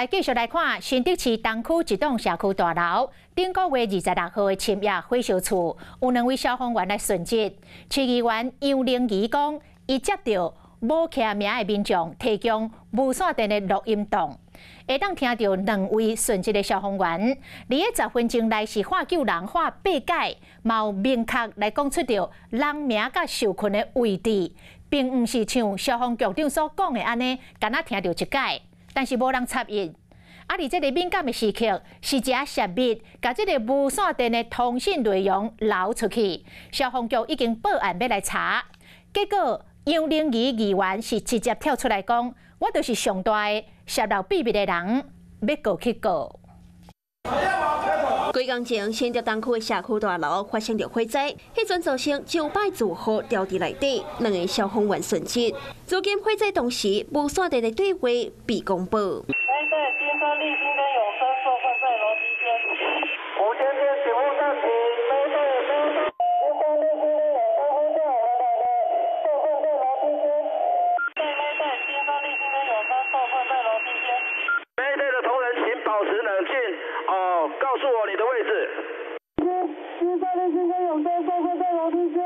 来继续来看新竹市东区一栋社区大楼，顶个月26号的深夜火烧厝，有2位消防员来殉职。市议员杨玲仪讲，伊接到无签名的民众提供无线电的录音档，会当听到2位殉职的消防员，20分钟内是化救人化8解，嘛有明确来讲出着人名甲受困的位置，并毋是像消防局长所讲的安尼，敢若听到1解。 但是无人插伊，而这个敏感的时刻，是一个泄密，把这个无线电的通讯内容流出去。消防局已经报案要来查，结果杨玲仪议员是直接跳出来讲：“我就是上大的泄露秘密的人，要告去告。” 几天前，新竹东区的社区大楼发生着火灾，迄阵造成900住户掉伫内底，2个消防员殉职。如今火灾当时，无线电的对话被公布。金山立新跟永生受困在楼梯间，5间请勿暂停，金山立新跟永生呼叫受困在楼梯间，金山立新跟永生受困在楼梯间。内的同仁请保持冷静，告诉我你的位置。金山立新跟永生受困在楼梯间。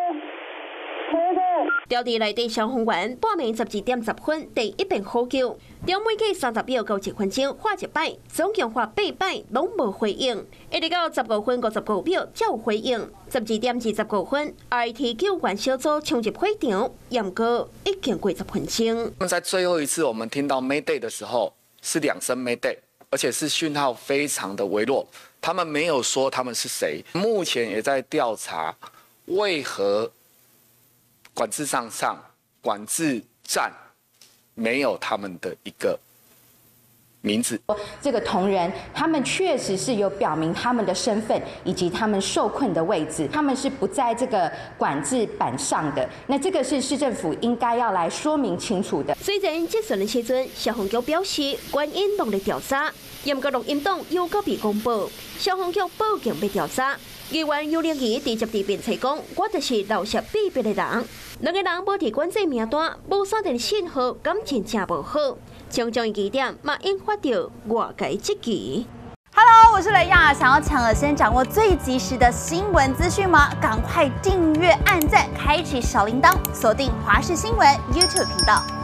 掉伫内底消防员半暝12点10分第一遍呼救，中每计30秒到1分钟画1摆，总共画8摆，拢无回应。一直到15分59秒才有回应。12点29分 ，RT 救援小组冲入会场，验过已经过10分钟。在最后一次我们听到 Mayday 的时候，是2声 Mayday， 而且是讯号非常的微弱，他们没有说他们是谁。目前也在调查为何。 管制站管制站没有他们的一个名字。这个同仁，他们确实是有表明他们的身份以及他们受困的位置，他们是不在这个管制板上的。那这个是市政府应该要来说明清楚的。虽然接讯的时阵，消防局表示原因拢在调查，严格录音档又告被公布，消防局报警要调查。 议员杨玲仪直接伫辩称讲：“我就是漏泄秘密的人。2个人无提管制名单，无线电信号，感情真无好。种种疑点，嘛引发着外界质疑。” Hello， 我是雷亚，想要抢先掌握最及时的新闻资讯吗？赶快订阅、按赞、开启小铃铛，锁定华视新闻 YouTube 频道。